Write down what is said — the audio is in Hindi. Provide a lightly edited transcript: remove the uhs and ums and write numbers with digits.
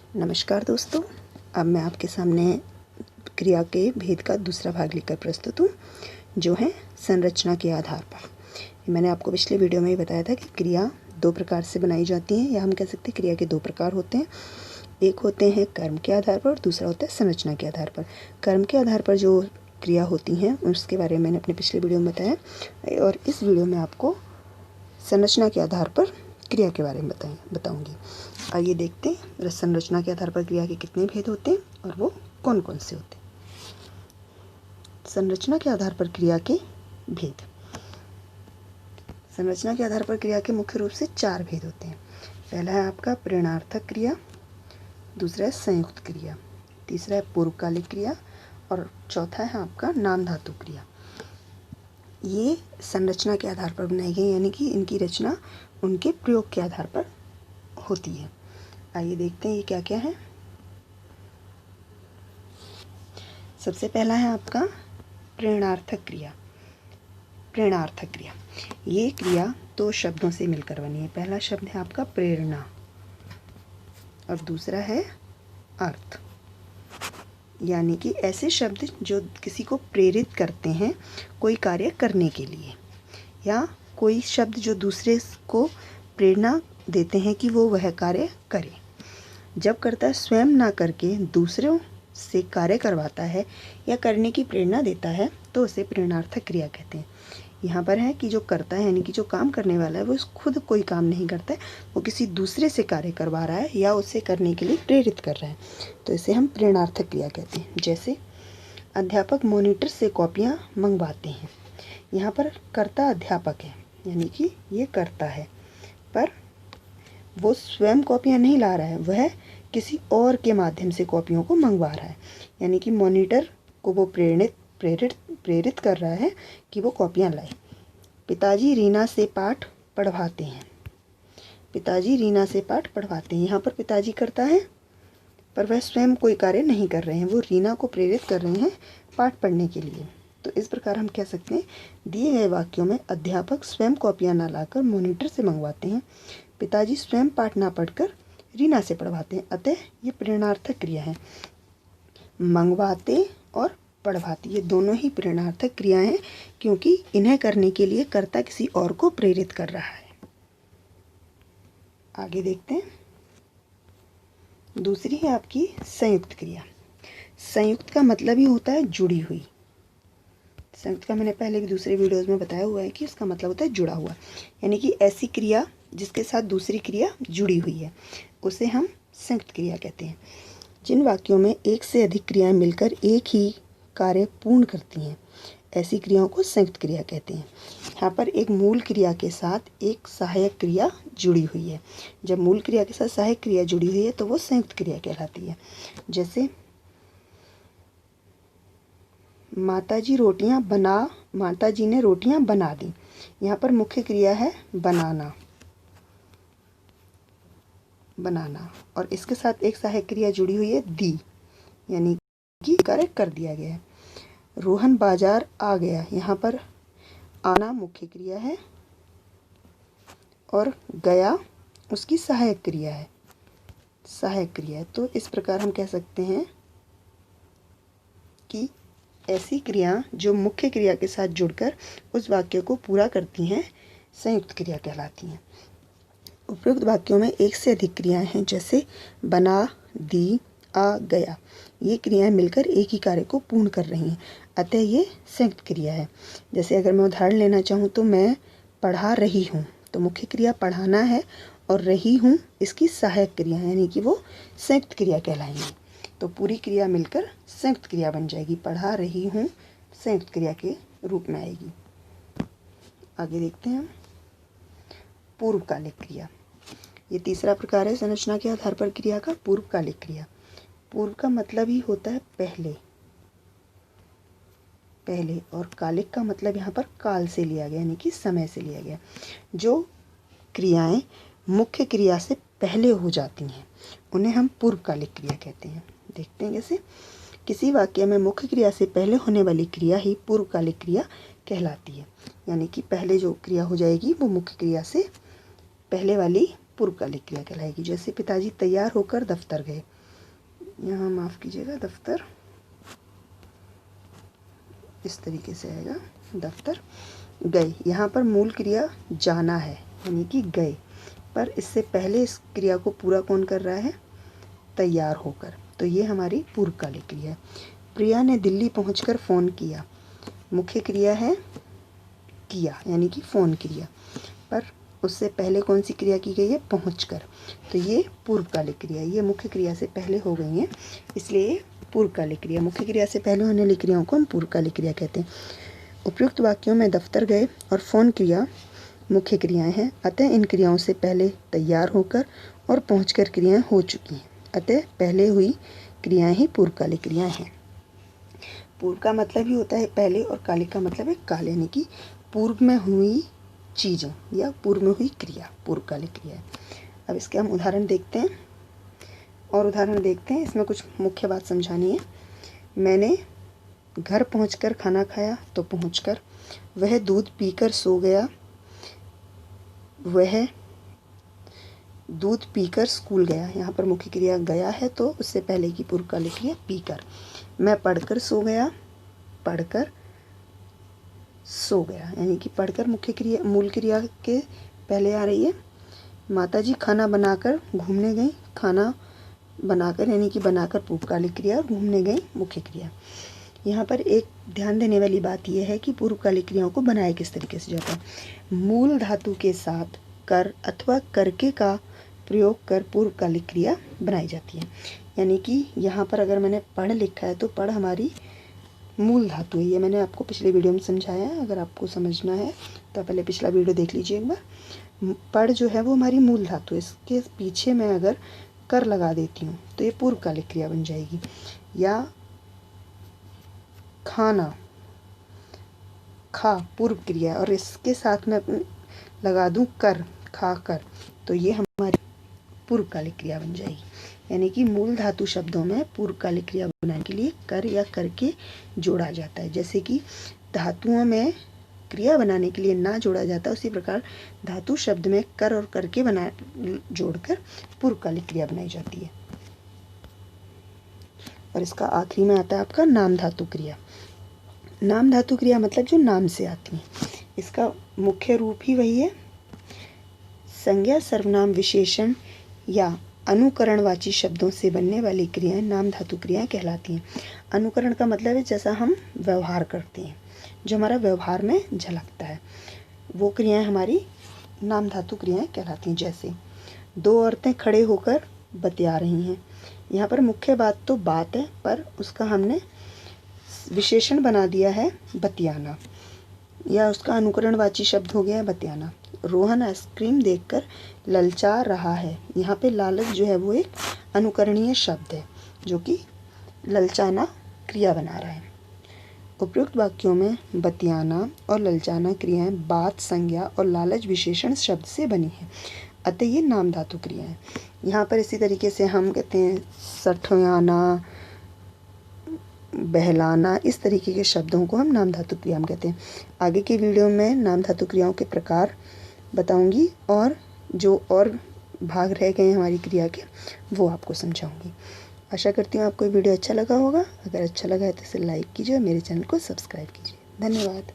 नमस्कार दोस्तों, अब मैं आपके सामने क्रिया के भेद का दूसरा भाग लेकर प्रस्तुत हूँ, जो है संरचना के आधार पर। मैंने आपको पिछले वीडियो में ही बताया था कि क्रिया दो प्रकार से बनाई जाती हैं, या हम कह सकते हैं क्रिया के दो प्रकार होते हैं। एक होते हैं कर्म के आधार पर और दूसरा होता है संरचना के आधार पर। कर्म के आधार पर जो क्रिया होती हैं उसके बारे में मैंने अपने पिछले वीडियो में बताया, और इस वीडियो में आपको संरचना के आधार पर क्रिया के बारे में बताऊंगी। आइए देखते हैं संरचना के आधार पर क्रिया के कितने भेद होते हैं और वो कौन कौन से होते हैं। संरचना के आधार पर क्रिया के भेद। संरचना के आधार पर क्रिया के मुख्य रूप से चार भेद होते हैं। पहला है आपका प्रेरणार्थक क्रिया, दूसरा है संयुक्त क्रिया, तीसरा है पूर्वकालिक क्रिया और चौथा है आपका नाम धातु क्रिया। ये संरचना के आधार पर बनाई गई, यानी कि इनकी रचना उनके प्रयोग के आधार पर होती है। आइए देखते हैं ये क्या क्या है। सबसे पहला है आपका प्रेरणार्थक क्रिया। प्रेरणार्थक क्रिया, ये क्रिया दो शब्दों से मिलकर बनी है। पहला शब्द है आपका प्रेरणा और दूसरा है अर्थ, यानी कि ऐसे शब्द जो किसी को प्रेरित करते हैं कोई कार्य करने के लिए, या कोई शब्द जो दूसरे को प्रेरणा देते हैं कि वो वह कार्य करे। जब कर्ता स्वयं ना करके दूसरों से कार्य करवाता है या करने की प्रेरणा देता है तो उसे प्रेरणार्थक क्रिया कहते हैं। यहाँ पर है कि जो करता है, यानी कि जो काम करने वाला है, वो खुद कोई काम नहीं करता है, वो किसी दूसरे से कार्य करवा रहा है या उसे करने के लिए प्रेरित कर रहा है, तो इसे हम प्रेरणार्थक क्रिया कहते हैं। जैसे अध्यापक मॉनिटर से कॉपियाँ मंगवाते हैं। यहाँ पर कर्ता अध्यापक है, यानी कि ये करता है, पर वो स्वयं कॉपियाँ नहीं ला रहा है, वह किसी और के माध्यम से कॉपियों को मंगवा रहा है, यानी कि मॉनिटर को वो प्रेरित कर रहा है कि वो कॉपियाँ लाए। पिताजी रीना से पाठ पढ़वाते हैं। पिताजी रीना से पाठ पढ़वाते हैं, यहाँ पर पिताजी करता है पर वह स्वयं कोई कार्य नहीं कर रहे हैं, वो रीना को प्रेरित कर रहे हैं पाठ पढ़ने के लिए। तो इस प्रकार हम कह सकते हैं, दिए गए वाक्यों में अध्यापक स्वयं कॉपियाँ ना लाकर मॉनिटर से मंगवाते हैं, पिताजी स्वयं पाठ ना पढ़कर रीना से पढ़वाते हैं, अतः ये प्रेरणार्थक क्रिया है। मंगवाते और पढ़वाते ये दोनों ही प्रेरणार्थक क्रिया हैं, क्योंकि इन्हें करने के लिए कर्ता किसी और को प्रेरित कर रहा है। आगे देखते हैं, दूसरी है आपकी संयुक्त क्रिया। संयुक्त का मतलब ही होता है जुड़ी हुई। संयुक्त का मैंने पहले भी दूसरे वीडियोज़ में बताया हुआ है कि इसका मतलब होता है जुड़ा हुआ, यानी कि ऐसी क्रिया जिसके साथ दूसरी क्रिया जुड़ी हुई है, उसे हम संयुक्त क्रिया कहते हैं। जिन वाक्यों में एक से अधिक क्रियाएं मिलकर एक ही कार्य पूर्ण करती हैं, ऐसी क्रियाओं को संयुक्त क्रिया कहते हैं। यहाँ पर एक मूल क्रिया के साथ एक सहायक क्रिया जुड़ी हुई है। जब मूल क्रिया के साथ सहायक क्रिया जुड़ी हुई है तो वो संयुक्त क्रिया कहलाती है। जैसे माताजी ने रोटियां बना दी। यहाँ पर मुख्य क्रिया है बनाना, और इसके साथ एक सहायक क्रिया जुड़ी हुई है दी, यानी कि कार्य कर दिया गया है। रोहन बाजार आ गया, यहाँ पर आना मुख्य क्रिया है और गया उसकी सहायक क्रिया है। तो इस प्रकार हम कह सकते हैं कि ऐसी क्रिया जो मुख्य क्रिया के साथ जुड़कर उस वाक्य को पूरा करती हैं संयुक्त क्रिया कहलाती हैं। उपयुक्त वाक्यों में एक से अधिक क्रियाएं हैं, जैसे बना, दी, आ, गया। ये क्रियाएं मिलकर एक ही कार्य को पूर्ण कर रही हैं, अतः ये संयुक्त क्रिया है। जैसे अगर मैं उदाहरण लेना चाहूँ तो मैं पढ़ा रही हूँ, तो मुख्य क्रिया पढ़ाना है और रही हूँ इसकी सहायक क्रिया, यानी कि वो संयुक्त क्रिया कहलाएंगी। तो पूरी क्रिया मिलकर संयुक्त क्रिया बन जाएगी। पढ़ा रही हूँ संयुक्त क्रिया के रूप में आएगी। आगे देखते हैं पूर्वकालिक क्रिया। ये तीसरा प्रकार है संरचना के आधार पर क्रिया का, पूर्वकालिक क्रिया। पूर्व का मतलब ही होता है पहले, और कालिक का मतलब यहाँ पर काल से लिया गया, यानी कि समय से लिया गया। जो क्रियाएं मुख्य क्रिया से पहले हो जाती हैं उन्हें हम पूर्वकालिक क्रिया कहते हैं। देखते हैं कैसे। किसी वाक्य में मुख्य क्रिया से पहले होने वाली क्रिया ही पूर्वकालिक क्रिया कहलाती है, यानी कि पहले जो क्रिया हो जाएगी वो मुख्य क्रिया से पहले वाली पूर्वकालिक क्रिया कहलाएगी। जैसे पिताजी तैयार होकर दफ्तर गए, यहाँ माफ़ कीजिएगा, दफ्तर, इस तरीके से आएगा, दफ्तर गए। यहाँ पर मूल क्रिया जाना है, यानी कि गए, पर इससे पहले इस क्रिया को पूरा कौन कर रहा है? तैयार होकर। तो ये हमारी पूर्वकालिक क्रिया है। प्रिया ने दिल्ली पहुंचकर फ़ोन किया, मुख्य क्रिया है किया, यानी कि फ़ोन क्रिया, पर उससे पहले कौन सी क्रिया की गई है? पहुंचकर। तो ये पूर्वकालिक क्रिया, ये मुख्य क्रिया से पहले हो गई है, इसलिए पूर्वकालिक क्रिया। मुख्य क्रिया से पहले होने वाली क्रियाओं को हम पूर्वकालिक क्रिया कहते हैं। उपयुक्त वाक्यों में दफ्तर गए और फ़ोन क्रिया मुख्य क्रियाएं हैं, अतः इन क्रियाओं से पहले तैयार होकर और पहुंचकर क्रियाएं हो चुकी हैं, अतः पहले हुई क्रियाएं ही पूर्वकालिक क्रियाएं हैं। पूर्व का मतलब ही होता है पहले, और कालिक का मतलब है काल, यानी कि पूर्व में हुई चीज़ें या पूर्व में हुई क्रिया पूर्वकालिक क्रिया है। अब इसके हम उदाहरण देखते हैं, और उदाहरण देखते हैं, इसमें कुछ मुख्य बात समझानी है। मैंने घर पहुंचकर खाना खाया, तो पहुंचकर। वह दूध पीकर सो गया, वह दूध पीकर स्कूल गया। यहाँ पर मुख्य क्रिया गया है, तो उससे पहले की पूर्वकालिक क्रिया पीकर। मैं पढ़कर सो गया, पढ़कर सो गया, यानी कि पढ़कर मुख्य क्रिया मूल क्रिया के पहले आ रही है। माताजी खाना बनाकर घूमने गई, खाना बनाकर यानी कि बनाकर पूर्वकालिक क्रिया, घूमने गई मुख्य क्रिया। यहाँ पर एक ध्यान देने वाली बात यह है कि पूर्वकालिक क्रियाओं को बनाया किस तरीके से जाता है। मूल धातु के साथ कर अथवा करके का प्रयोग कर पूर्वकालिक क्रिया बनाई जाती है। यानी कि यहाँ पर अगर मैंने पढ़ लिखा है, तो पढ़ हमारी मूल धातु है। ये मैंने आपको पिछले वीडियो में समझाया है, अगर आपको समझना है तो पहले पिछला वीडियो देख लीजिए एक बार। पढ़ जो है वो हमारी मूल धातु है, इसके पीछे मैं अगर कर लगा देती हूँ तो ये पूर्वकालिक क्रिया बन जाएगी। या खाना, खा पूर्व क्रिया, और इसके साथ मैं लगा दूँ कर, खा कर, तो ये हमारी पूर्वकालिक क्रिया बन जाएगी। यानी कि मूल धातु शब्दों में पूर्वकालिक क्रिया बनाने के लिए कर या करके जोड़ा जाता है। जैसे कि धातुओं में क्रिया बनाने के लिए ना जोड़ा जाता, उसी प्रकार धातु शब्द में कर और करके जोड़कर पूर्वकालिक क्रिया बनाई जाती है। और इसका आखिरी में आता है आपका नाम धातु क्रिया। नाम धातु क्रिया मतलब जो नाम से आती है, इसका मुख्य रूप ही वही है। संज्ञा, सर्वनाम, विशेषण या अनुकरणवाची शब्दों से बनने वाली क्रियाएं नाम धातु क्रियाएं कहलाती हैं। अनुकरण का मतलब है जैसा हम व्यवहार करते हैं, जो हमारा व्यवहार में झलकता है, वो क्रियाएं हमारी नाम धातु क्रियाएं कहलाती हैं। जैसे दो औरतें खड़े होकर बतिया रही हैं, यहाँ पर मुख्य बात तो बात है, पर उसका हमने विशेषण बना दिया है बतियाना, या उसका अनुकरणवाची शब्द हो गया है बतियाना। रोहन आइसक्रीम देखकर ललचा रहा है, यहाँ पे लालच जो है वो एक अनुकरणीय शब्द है, जो कि ललचाना क्रिया बना रहा है। उपयुक्त वाक्यों में बतियाना और ललचाना क्रियाएं बात, संज्ञा और लालच विशेषण शब्द से बनी है, अतः ये नाम धातु क्रिया है। यहाँ पर इसी तरीके से हम कहते हैं सठयाना, बहलाना, इस तरीके के शब्दों को हम नाम धातु क्रिया में कहते हैं। आगे की वीडियो में नाम धातु क्रियाओं के प्रकार बताऊंगी, और जो और भाग रह गए हैं हमारी क्रिया के, वो आपको समझाऊंगी। आशा करती हूँ आपको वीडियो अच्छा लगा होगा। अगर अच्छा लगा है तो इसे लाइक कीजिए और मेरे चैनल को सब्सक्राइब कीजिए। धन्यवाद।